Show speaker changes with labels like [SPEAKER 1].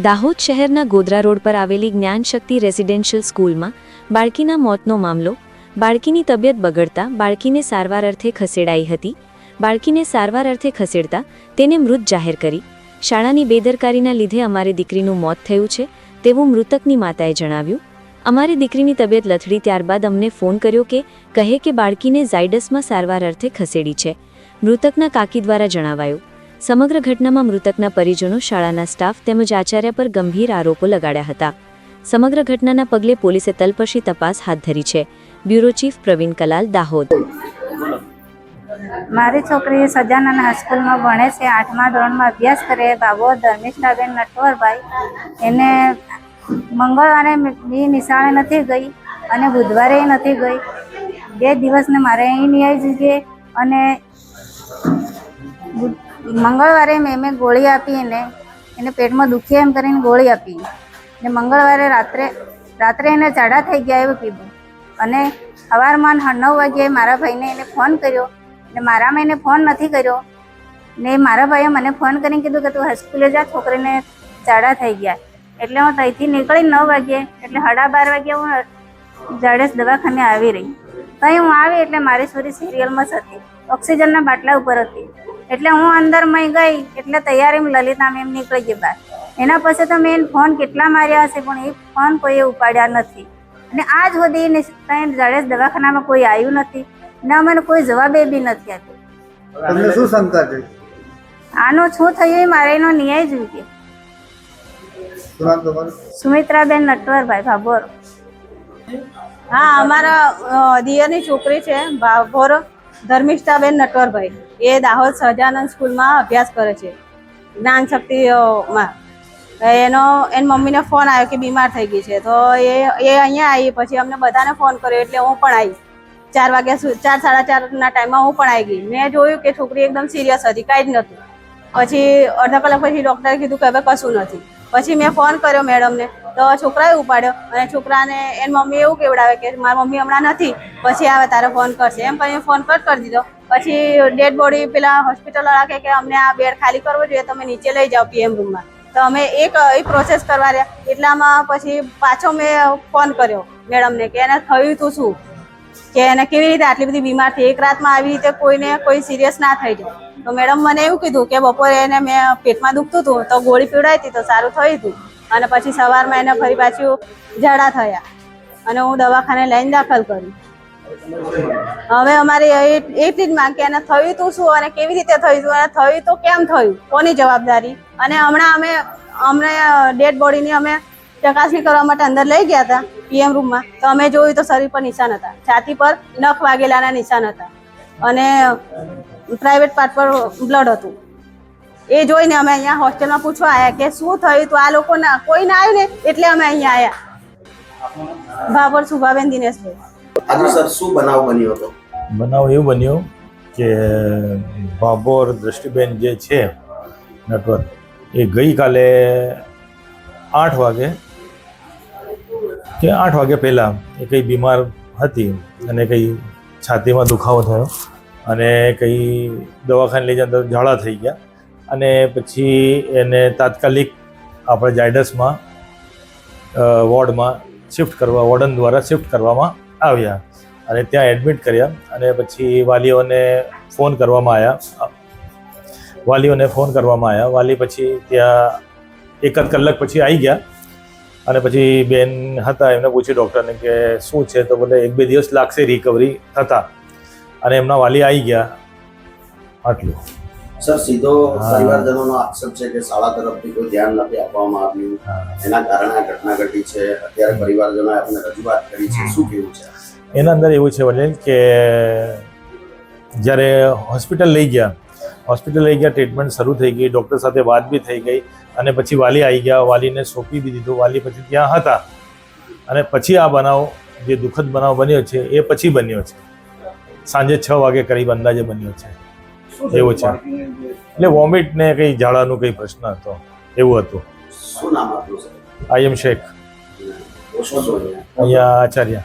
[SPEAKER 1] દાહોદ શહેરના ગોધરા રોડ પર આવેલી જ્ઞાનશક્તિ રેસિડેન્શિયલ સ્કૂલમાં બાળકીના મોતનો મામલો. બાળકીની તબિયત બગડતા બાળકીને સારવાર અર્થે ખસેડાઈ હતી. બાળકીને સારવાર અર્થે ખસેડતા તેને મૃત જાહેર કરી. શાળાની બેદરકારીના લીધે અમારી દીકરીનું મોત થયું છે તેવું મૃતકની માતાએ જણાવ્યું. અમારી દીકરીની તબિયત લથડી ત્યારબાદ અમને ફોન કર્યો કહે કે બાળકીને ઝાયડસમાં સારવાર અર્થે ખસેડી છે. મૃતકના કાકી દ્વારા જણાવાયું. સમગ્ર ઘટનામાં મૃતકના પરિજનો, શાળાના સ્ટાફ તેમજ આચાર્ય પર ગંભીર આરોપો લગાડ્યા હતા. સમગ્ર ઘટનાના પગલે પોલીસે તલપશી તપાસ હાથ ધરી છે. Bureau chief Pravin Kalal, Dahod.
[SPEAKER 2] મારી છોકરી સજાનંદ હાઈસ્કૂલમાં ભણે છે, 8મા ધોરણમાં અભ્યાસ કરે. બાબો ધર્મિષ્ઠાબેન નટવરભાઈ, એને મંગળવારે બી નિશાળે નથી ગઈ અને બુધવારે નથી ગઈ. 2 દિવસને મારે અહીં નહીં આવી જઈએ અને મંગળવારે મેં ગોળી આપી એને પેટમાં દુખે એમ કરીને ગોળી આપી ને મંગળવારે રાત્રે એને ચાડા થઈ ગયા એવું કીધું. અને સવારમાં 9 વાગ્યે મારા ભાઈને એને ફોન કર્યો ને મારામાં એને ફોન નથી કર્યો ને મારા ભાઈએ મને ફોન કરીને કીધું કે તું હાઈસ્કૂલે જા, છોકરીને ચાડા થઈ ગયા. એટલે હું ત્યાંથી નીકળી 9 વાગ્યે, એટલે 12:30 વાગ્યે હું ઝાયડસ દવાખાને આવી રહી. ત્યાં હું આવી એટલે મારી છોરી સિરિયલમાં જ હતી, ઓક્સિજનના બાટલા ઉપર હતી. એટલે હું અંદરમાં ગઈ એટલે તૈયારીમાં લલિતા મેમ નીકળી ગઈ બહાર. એના પછી તો મેં ફોન કેટલા માર્યા હશે પણ એ ફોન કોઈએ ઉપાડ્યા નથી. અને આજ સુધી ત્યાં ઝાયડસ દવાખાનામાં કોઈ આવ્યું નથી ને અમને કોઈ જવાબ બી નથી આપ્યો.
[SPEAKER 3] તમને શું શંકા છે?
[SPEAKER 2] આનું શું થયું એ મારે એનો ન્યાય જોઈએ. સુમિત્રાબેન નટવરભાઈ, ભાભોર.
[SPEAKER 4] હા, અમારા દિયરની છોકરી છે ભાભોર ધર્મિષ્ઠાબેન નટવરભાઈ. એ દાહોદ સહજાનંદ સ્કૂલમાં અભ્યાસ કરે છે, જ્ઞાનશક્તિમાં. એની મમ્મીને ફોન આવ્યો કે બીમાર થઈ ગઈ છે, તો એ અહીંયા આવી. પછી અમને બધાને ફોન કર્યો એટલે હું પણ આવી. 4 વાગ્યા 4:30ના ટાઈમમાં હું પણ આવી ગઈ. મેં જોયું કે છોકરી એકદમ સિરિયસ હતી, કાંઈ જ નહોતું. પછી અડધા કલાક પછી ડૉક્ટરે કીધું કે હવે કશું નથી. પછી મેં ફોન કર્યો મેડમને, તો છોકરાએ ઉપાડ્યો અને છોકરાને એની મમ્મી એવું કેવડાવે કે મારી મમ્મી હમણાં નથી, પછી આવે તારે ફોન કરશે એમ કરીને ફોન કટ કરી દીધો. પછી ડેડ બોડી પેલા હોસ્પિટલવાળા કહે કે અમને આ બેડ ખાલી કરવો જોઈએ, તમે નીચે લઈ જાઓ PM રૂમમાં. તો અમે એ પ્રોસેસ કરવા રહ્યા. એટલામાં પછી પાછો મેં ફોન કર્યો મેડમને કે એને થયું તું શું, કે એને કેવી રીતે આટલી બધી બીમાર થઈ, એક રાતમાં આવી રીતે કોઈ સિરિયસ ના થઈ જાય. તો મેડમ મને એવું કીધું કે બપોરે એને મેં પેટમાં દુખતું હતું તો ગોળી પીવડાવી હતી તો સારું થયું હતું. અને પછી સવારમાં એને ફરી પાછું ઝાડા થયા અને હું દવાખાને લઈને દાખલ કરી. હવે અમારી એટલી જ માંગ કે એને થયું તું શું અને કેવી રીતે થયું હતું અને થયું તો કેમ થયું, કોની જવાબદારી. અને હમણાં અમને ડેડ બોડીની અમે ચકાસણી કરવા માટે અંદર લઈ ગયા હતા PM રૂમમાં. તો અમે જોયું તો શરીર પર નિશાન હતા, છાતી પર નખ વાગેલાના નિશાન હતા અને પ્રાઇવેટ પાર્ટ પર બ્લડ હતું. એ જોઈને અમે અહીંયા હોસ્ટેલમાં પૂછવા આવ્યા કે શું થયું તો આ લોકોને કોઈ ના આવ્યું ને એટલે અમે અહીંયા આવ્યા. ભાભોર શુભાબેન દિનેશભાઈ.
[SPEAKER 5] આજે સર શું બનાવ બન્યો હતો?
[SPEAKER 6] બનાવ એવું બન્યું કે ભાભોર દ્રષ્ટિબેન જે છે નટવર, એ ગઈકાલે 8 વાગે પહેલાં એ કંઈ બીમાર હતી અને કંઈ છાતીમાં દુખાવો થયો અને કંઈ દવાખાને લઈ જતા ઝાડા થઈ ગયા. અને પછી એને તાત્કાલિક આપણે ઝાયડસમાં વોર્ડમાં વોર્ડન દ્વારા શિફ્ટ કરવામાં આવ્યા અને ત્યાં એડમિટ કર્યા. અને પછી વાલીઓને ફોન કરવામાં આવ્યા. વાલી પછી ત્યાં 1 કલાક પછી આવી ગયા અને પછી બેન હતા એમને પૂછ્યું ડૉક્ટરને કે શું છે, તો બોલે 1-2 દિવસ લાગશે રિકવરી થતા. અને એમના વાલી આવી ગયા. આટલું.
[SPEAKER 5] સર, સીધો પરિવારજનોનો આક્ષેપ છે કે શાળા તરફથી કોઈ ધ્યાન નથી આપવામાં આવ્યું, એના કારણે આ ઘટના ઘટી છે. અત્યારે પરિવારજનોએ આપણે રજૂઆત કરી છે, શું કહેવું છે?
[SPEAKER 6] એના અંદર એવું છે વડીલ કે જ્યારે હોસ્પિટલ લઈ ગયા, ટ્રીટમેન્ટ શરૂ થઈ ગઈ, ડૉક્ટર સાથે વાત બી થઈ ગઈ અને પછી વાલી આવી ગયા, વાલીને સોંપી બી દીધું. વાલી પછી ત્યાં હતા અને પછી આ બનાવ, જે દુઃખદ બનાવ બન્યો છે એ પછી બન્યો છે. સાંજે 6 વાગે કરીબ અંદાજે બન્યો છે એવું છે. એટલે વોમિટ ને કંઈ ઝાડાનું કંઈ પ્રશ્ન હતો એવું હતું.
[SPEAKER 5] શું નામ હતું સર?
[SPEAKER 6] IM શેખ, અહીંયા આચાર્ય.